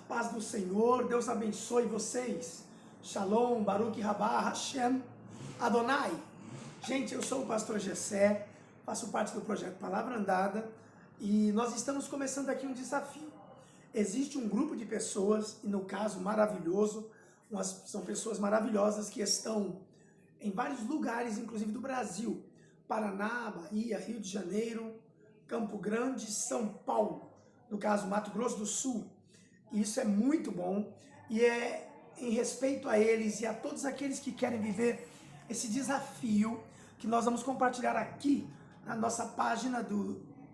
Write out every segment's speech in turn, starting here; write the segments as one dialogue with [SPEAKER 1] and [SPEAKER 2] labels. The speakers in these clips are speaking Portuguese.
[SPEAKER 1] paz do Senhor, Deus abençoe vocês. Shalom, Baruch Rabá, Hashem, Adonai. Gente, eu sou o pastor Gessé, faço parte do projeto Palavra Andada e nós estamos começando aqui um desafio. Existe um grupo de pessoas, e no caso maravilhoso, são pessoas maravilhosas que estão em vários lugares, inclusive do Brasil, Paraná, Bahia, Rio de Janeiro, Campo Grande, São Paulo, no caso Mato Grosso do Sul. Isso é muito bom e é em respeito a eles e a todos aqueles que querem viver esse desafio que nós vamos compartilhar aqui na nossa página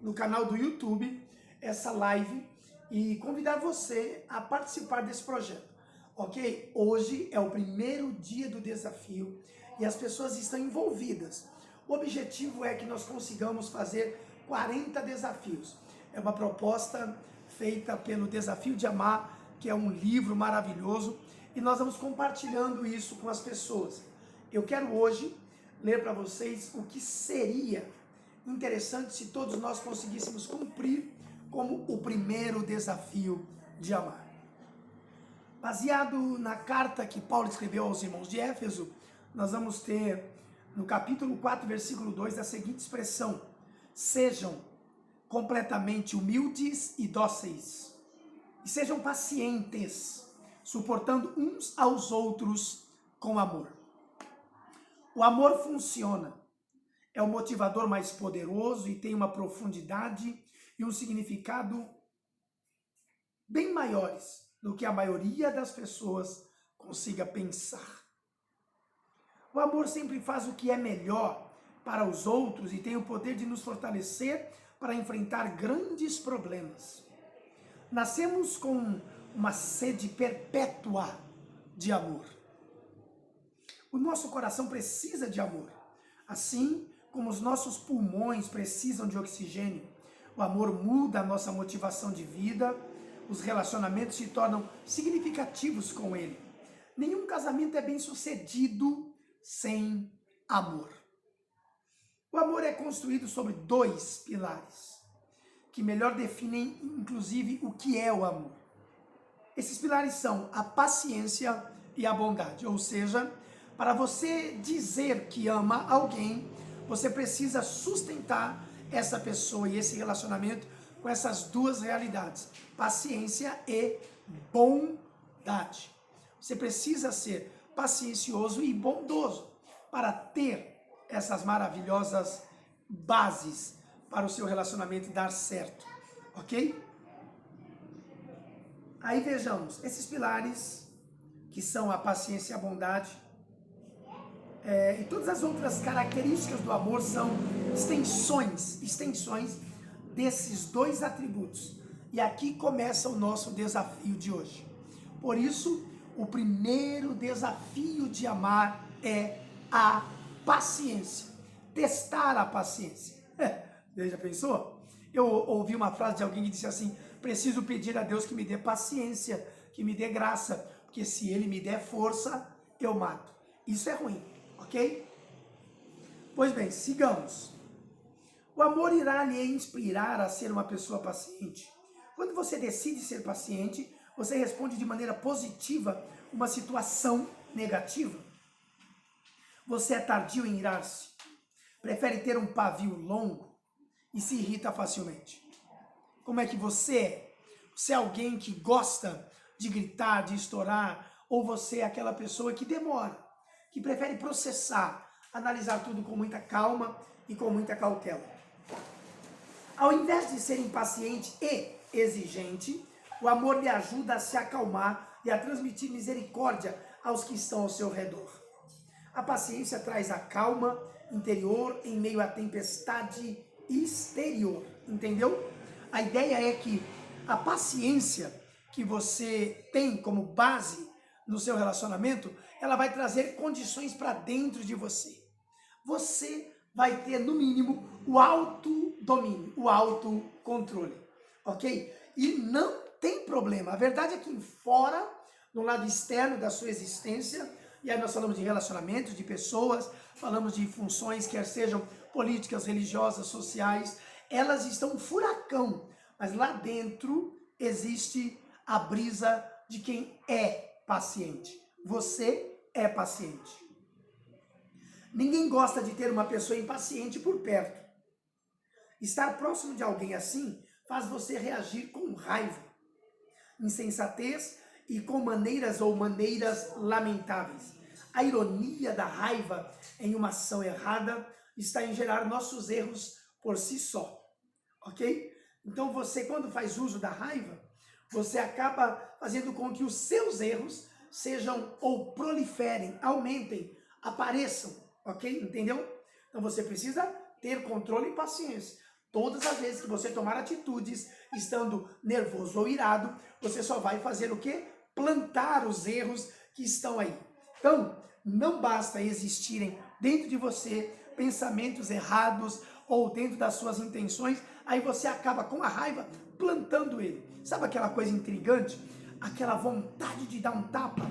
[SPEAKER 1] no canal do YouTube, essa live, e convidar você a participar desse projeto, ok? Hoje é o primeiro dia do desafio e as pessoas estão envolvidas. O objetivo é que nós consigamos fazer 40 desafios. É uma proposta feita pelo Desafio de Amar, que é um livro maravilhoso, e nós vamos compartilhando isso com as pessoas. Eu quero hoje ler para vocês o que seria interessante se todos nós conseguíssemos cumprir como o primeiro desafio de amar. Baseado na carta que Paulo escreveu aos irmãos de Éfeso, nós vamos ter no capítulo 4, versículo 2, a seguinte expressão: sejam completamente humildes e dóceis, e sejam pacientes, suportando uns aos outros com amor. O amor funciona, é o motivador mais poderoso e tem uma profundidade e um significado bem maiores do que a maioria das pessoas consiga pensar. O amor sempre faz o que é melhor para os outros e tem o poder de nos fortalecer para enfrentar grandes problemas. Nascemos com uma sede perpétua de amor. O nosso coração precisa de amor, assim como os nossos pulmões precisam de oxigênio. O amor muda a nossa motivação de vida, os relacionamentos se tornam significativos com ele. Nenhum casamento é bem-sucedido sem amor. O amor é construído sobre dois pilares, que melhor definem, inclusive, o que é o amor. Esses pilares são a paciência e a bondade, ou seja, para você dizer que ama alguém, você precisa sustentar essa pessoa e esse relacionamento com essas duas realidades, paciência e bondade. Você precisa ser paciencioso e bondoso para ter essas maravilhosas bases para o seu relacionamento dar certo, ok? Aí vejamos, esses pilares, que são a paciência e a bondade, e todas as outras características do amor são extensões desses dois atributos. E aqui começa o nosso desafio de hoje. Por isso, o primeiro desafio de amar é a paciência. Testar a paciência. Você já pensou? Eu ouvi uma frase de alguém que disse assim: preciso pedir a Deus que me dê paciência, que me dê graça, porque se Ele me der força, eu mato. Isso é ruim, ok? Pois bem, sigamos. O amor irá lhe inspirar a ser uma pessoa paciente. Quando você decide ser paciente, você responde de maneira positiva uma situação negativa. Você é tardio em irar-se, prefere ter um pavio longo e se irrita facilmente. Como é que você é? Você é alguém que gosta de gritar, de estourar, ou você é aquela pessoa que demora, que prefere processar, analisar tudo com muita calma e com muita cautela? Ao invés de ser impaciente e exigente, o amor lhe ajuda a se acalmar e a transmitir misericórdia aos que estão ao seu redor. A paciência traz a calma interior em meio à tempestade exterior, entendeu? A ideia é que a paciência que você tem como base no seu relacionamento, ela vai trazer condições para dentro de você. Você vai ter, no mínimo, o autodomínio, o autocontrole, ok? E não tem problema. A verdade é que fora, no lado externo da sua existência, e aí nós falamos de relacionamentos, de pessoas, falamos de funções, quer sejam políticas, religiosas, sociais, elas estão um furacão, mas lá dentro existe a brisa de quem é paciente. Você é paciente. Ninguém gosta de ter uma pessoa impaciente por perto. Estar próximo de alguém assim faz você reagir com raiva, insensatez e com maneiras lamentáveis. A ironia da raiva em uma ação errada está em gerar nossos erros por si só, ok? Então você, quando faz uso da raiva, você acaba fazendo com que os seus erros sejam ou proliferem, aumentem, apareçam, ok? Entendeu? Então você precisa ter controle e paciência. Todas as vezes que você tomar atitudes estando nervoso ou irado, você só vai fazer o quê? Plantar os erros que estão aí. Então, não basta existirem dentro de você pensamentos errados ou dentro das suas intenções, aí você acaba com a raiva plantando ele. Sabe aquela coisa intrigante? Aquela vontade de dar um tapa?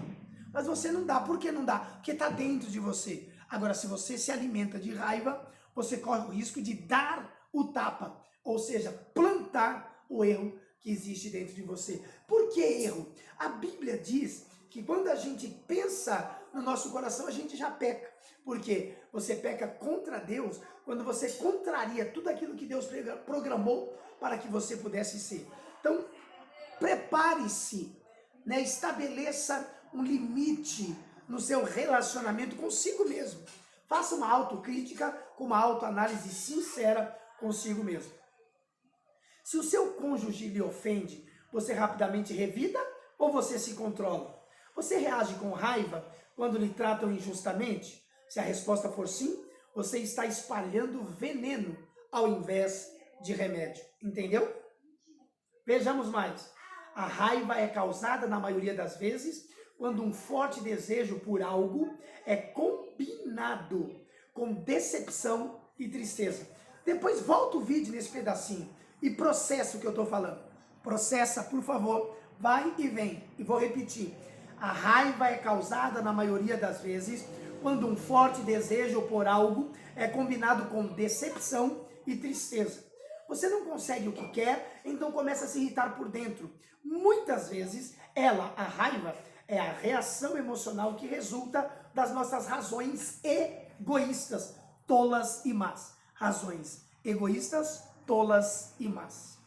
[SPEAKER 1] Mas você não dá. Por que não dá? Porque está dentro de você. Agora, se você se alimenta de raiva, você corre o risco de dar o tapa, ou seja, plantar o erro que existe dentro de você. Por que erro? A Bíblia diz que quando a gente pensa no nosso coração, a gente já peca. Porque você peca contra Deus quando você contraria tudo aquilo que Deus programou para que você pudesse ser. Então, prepare-se, né? Estabeleça um limite no seu relacionamento consigo mesmo. Faça uma autocrítica com uma autoanálise sincera consigo mesmo. Se o seu cônjuge lhe ofende, você rapidamente revida ou você se controla? Você reage com raiva quando lhe tratam injustamente? Se a resposta for sim, você está espalhando veneno ao invés de remédio. Entendeu? Vejamos mais. A raiva é causada, na maioria das vezes, quando um forte desejo por algo é combinado com decepção e tristeza. Depois volta o vídeo nesse pedacinho e processa o que eu estou falando. Processa, por favor, vai e vem. E vou repetir. A raiva é causada, na maioria das vezes, quando um forte desejo por algo é combinado com decepção e tristeza. Você não consegue o que quer, então começa a se irritar por dentro. Muitas vezes, a raiva, é a reação emocional que resulta das nossas razões egoístas, tolas e más. Razões egoístas, tolas e más.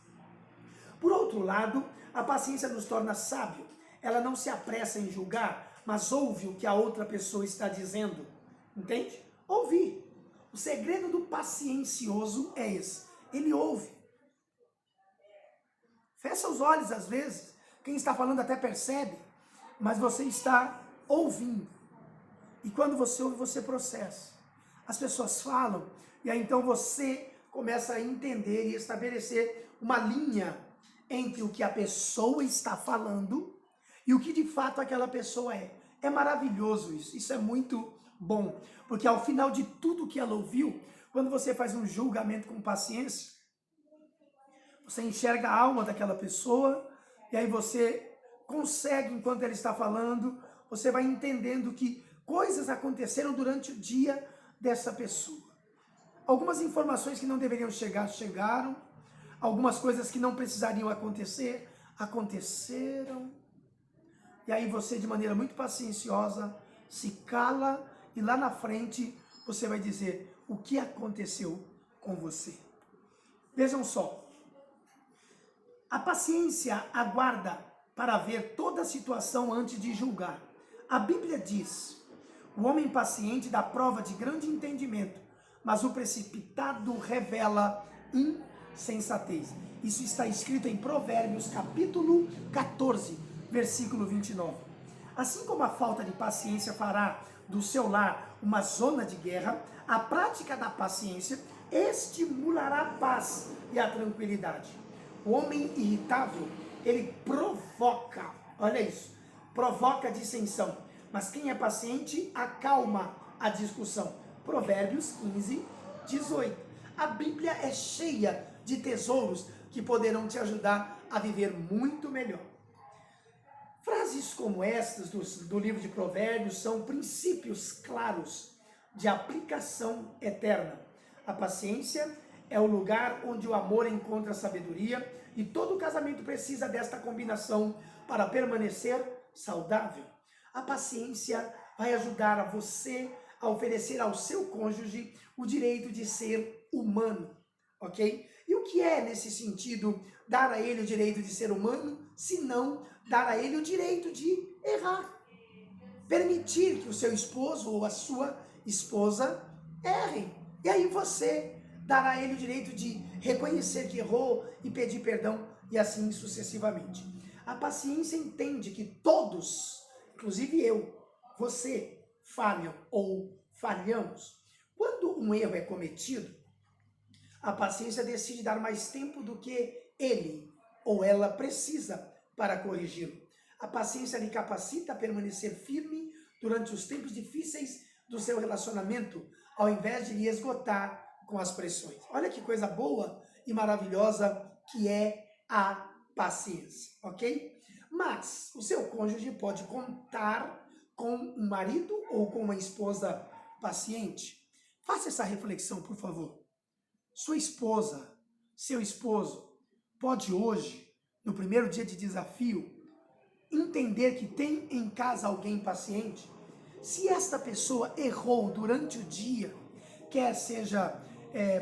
[SPEAKER 1] Por outro lado, a paciência nos torna sábio. Ela não se apressa em julgar, mas ouve o que a outra pessoa está dizendo. Entende? Ouvir. O segredo do paciencioso é esse. Ele ouve. Fecha os olhos às vezes. Quem está falando até percebe, mas você está ouvindo. E quando você ouve, você processa. As pessoas falam, e aí então você começa a entender e estabelecer uma linha entre o que a pessoa está falando e o que de fato aquela pessoa é. É maravilhoso isso, isso é muito bom, porque ao final de tudo que ela ouviu, quando você faz um julgamento com paciência, você enxerga a alma daquela pessoa, e aí você consegue, enquanto ela está falando, você vai entendendo que coisas aconteceram durante o dia dessa pessoa. Algumas informações que não deveriam chegar, chegaram. Algumas coisas que não precisariam acontecer, aconteceram. E aí você, de maneira muito pacienciosa, se cala e lá na frente você vai dizer o que aconteceu com você. Vejam só. A paciência aguarda para ver toda a situação antes de julgar. A Bíblia diz: o homem paciente dá prova de grande entendimento, mas o precipitado revela insensatez. Isso está escrito em Provérbios, capítulo 14, versículo 29. Assim como a falta de paciência fará do seu lar uma zona de guerra, a prática da paciência estimulará a paz e a tranquilidade. O homem irritável, ele provoca, olha isso, provoca dissensão. Mas quem é paciente acalma a discussão. Provérbios 15, 18. A Bíblia é cheia de tesouros que poderão te ajudar a viver muito melhor. Frases como estas do livro de Provérbios são princípios claros de aplicação eterna. A paciência é o lugar onde o amor encontra sabedoria e todo casamento precisa desta combinação para permanecer saudável. A paciência vai ajudar a você a oferecer ao seu cônjuge o direito de ser humano, ok? E o que é, nesse sentido, dar a ele o direito de ser humano, se não dar a ele o direito de errar? Permitir que o seu esposo ou a sua esposa errem. E aí você dará a ele o direito de reconhecer que errou e pedir perdão e assim sucessivamente. A paciência entende que todos, inclusive eu, você, falham ou falhamos. Quando um erro é cometido, a paciência decide dar mais tempo do que ele ou ela precisa para corrigi-lo. A paciência lhe capacita a permanecer firme durante os tempos difíceis do seu relacionamento, ao invés de lhe esgotar com as pressões. Olha que coisa boa e maravilhosa que é a paciência, ok? Mas o seu cônjuge pode contar com um marido ou com uma esposa paciente? Faça essa reflexão, por favor. Sua esposa, seu esposo, pode hoje, no primeiro dia de desafio, entender que tem em casa alguém paciente? Se esta pessoa errou durante o dia, quer seja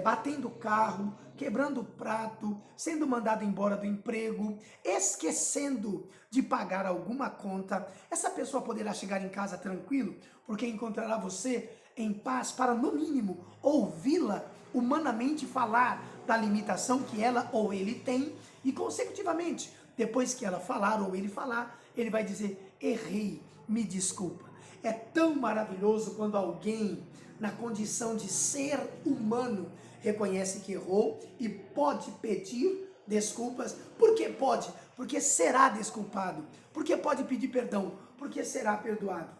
[SPEAKER 1] batendo o carro, quebrando o prato, sendo mandado embora do emprego, esquecendo de pagar alguma conta, essa pessoa poderá chegar em casa tranquilo, porque encontrará você em paz para, no mínimo, ouvi-la humanamente falar da limitação que ela ou ele tem e, consecutivamente, depois que ela falar ou ele falar, ele vai dizer: errei, me desculpa. É tão maravilhoso quando alguém, na condição de ser humano, reconhece que errou e pode pedir desculpas. Por que pode? Porque será desculpado. Porque pode pedir perdão. Porque será perdoado.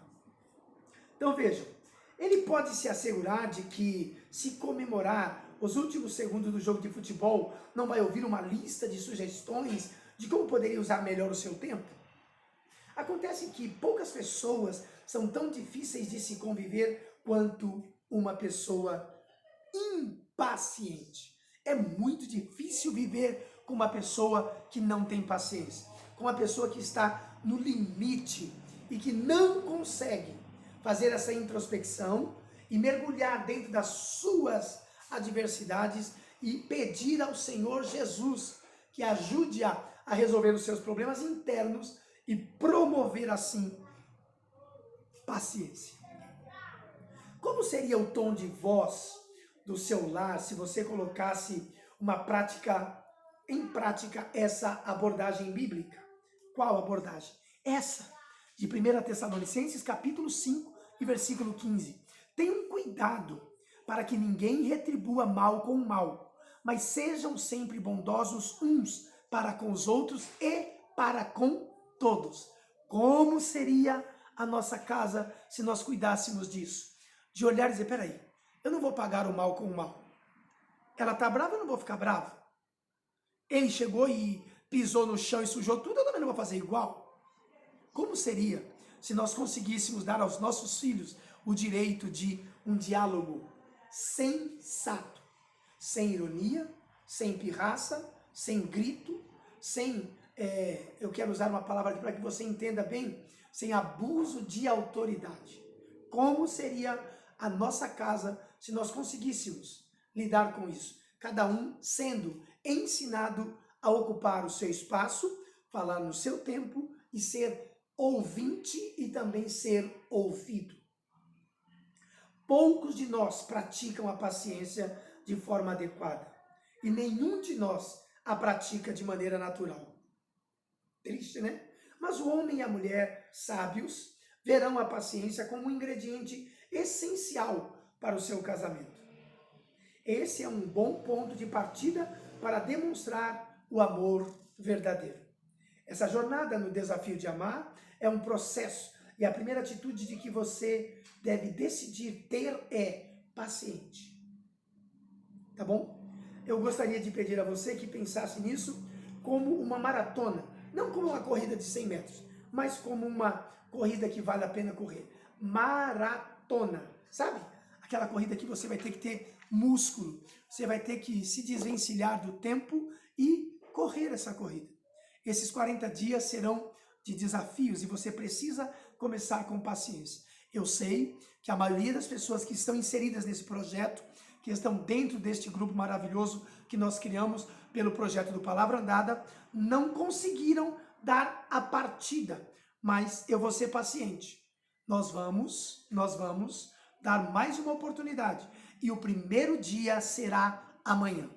[SPEAKER 1] Então vejam, ele pode se assegurar de que, se comemorar os últimos segundos do jogo de futebol, não vai ouvir uma lista de sugestões de como poderia usar melhor o seu tempo? Acontece que poucas pessoas são tão difíceis de se conviver quanto uma pessoa impaciente. É muito difícil viver com uma pessoa que não tem paciência, com uma pessoa que está no limite e que não consegue fazer essa introspecção e mergulhar dentro das suas adversidades e pedir ao Senhor Jesus que ajude-a a resolver os seus problemas internos e promover assim paciência. Como seria o tom de voz do seu lar se você colocasse em prática essa abordagem bíblica? Qual abordagem? Essa, de 1 Tessalonicenses capítulo 5 e versículo 15. Tenham cuidado para que ninguém retribua mal com mal, mas sejam sempre bondosos uns para com os outros e para com todos. Como seria a nossa casa se nós cuidássemos disso? De olhar e dizer: peraí, eu não vou pagar o mal com o mal. Ela tá brava, eu não vou ficar bravo. Ele chegou e pisou no chão e sujou tudo, eu também não vou fazer igual. Como seria se nós conseguíssemos dar aos nossos filhos o direito de um diálogo sensato, sem ironia, sem pirraça, sem grito, sem, eu quero usar uma palavra aqui para que você entenda bem, sem abuso de autoridade? Como seria a nossa casa se nós conseguíssemos lidar com isso? Cada um sendo ensinado a ocupar o seu espaço, falar no seu tempo e ser ouvinte e também ser ouvido. Poucos de nós praticam a paciência de forma adequada e nenhum de nós a pratica de maneira natural. Triste, né? Mas o homem e a mulher sábios verão a paciência como um ingrediente essencial para o seu casamento. Esse é um bom ponto de partida para demonstrar o amor verdadeiro. Essa jornada no desafio de amar é um processo e a primeira atitude de que você deve decidir ter é paciente. Tá bom? Eu gostaria de pedir a você que pensasse nisso como uma maratona, não como uma corrida de 100 metros, mas como uma corrida que vale a pena correr. Maratona, sabe? Aquela corrida que você vai ter que ter músculo. Você vai ter que se desvencilhar do tempo e correr essa corrida. Esses 40 dias serão de desafios e você precisa começar com paciência. Eu sei que a maioria das pessoas que estão inseridas nesse projeto, que estão dentro deste grupo maravilhoso que nós criamos pelo projeto do Palavra Andada, não conseguiram dar a partida, mas eu vou ser paciente. Nós vamos dar mais uma oportunidade e o primeiro dia será amanhã.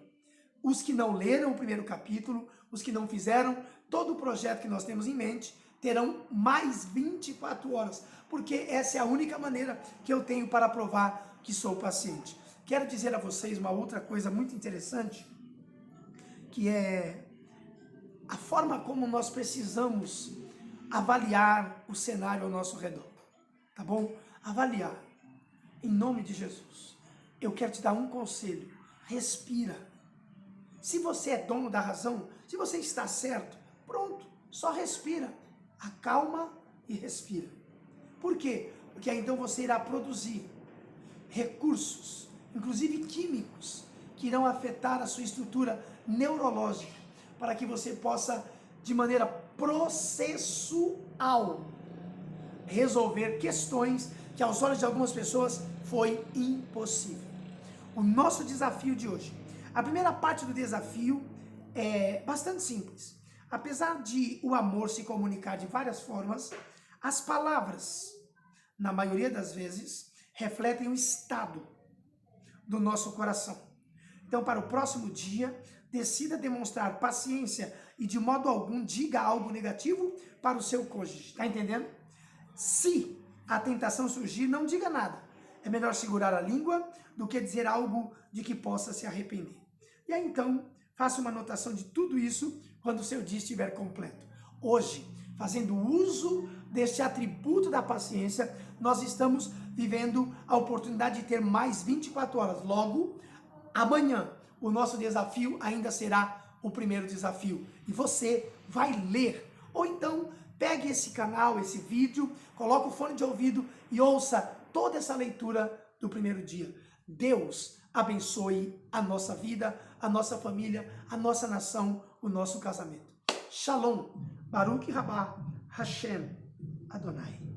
[SPEAKER 1] Os que não leram o primeiro capítulo, os que não fizeram todo o projeto que nós temos em mente, terão mais 24 horas, porque essa é a única maneira que eu tenho para provar que sou paciente. Quero dizer a vocês uma outra coisa muito interessante, que é a forma como nós precisamos avaliar o cenário ao nosso redor, tá bom? Avaliar, em nome de Jesus. Eu quero te dar um conselho, respira. Se você é dono da razão, se você está certo, pronto, só respira. Acalma e respira. Por quê? Porque aí então você irá produzir recursos, inclusive químicos, que irão afetar a sua estrutura neurológica, para que você possa, de maneira processual, resolver questões que aos olhos de algumas pessoas foi impossível. O nosso desafio de hoje, a primeira parte do desafio é bastante simples. Apesar de o amor se comunicar de várias formas, as palavras, na maioria das vezes, refletem o estado do nosso coração. Então, para o próximo dia, decida demonstrar paciência e de modo algum diga algo negativo para o seu cônjuge. Tá entendendo? Se a tentação surgir, não diga nada. É melhor segurar a língua do que dizer algo de que possa se arrepender. E aí então, faça uma anotação de tudo isso quando o seu dia estiver completo. Hoje, fazendo uso deste atributo da paciência, nós estamos vivendo a oportunidade de ter mais 24 horas. Logo, amanhã, o nosso desafio ainda será o primeiro desafio. E você vai ler. Ou então, pegue esse canal, esse vídeo, coloque o fone de ouvido e ouça toda essa leitura do primeiro dia. Deus abençoe a nossa vida, a nossa família, a nossa nação, o nosso casamento. Shalom, Baruch Rabá, Hashem, Adonai.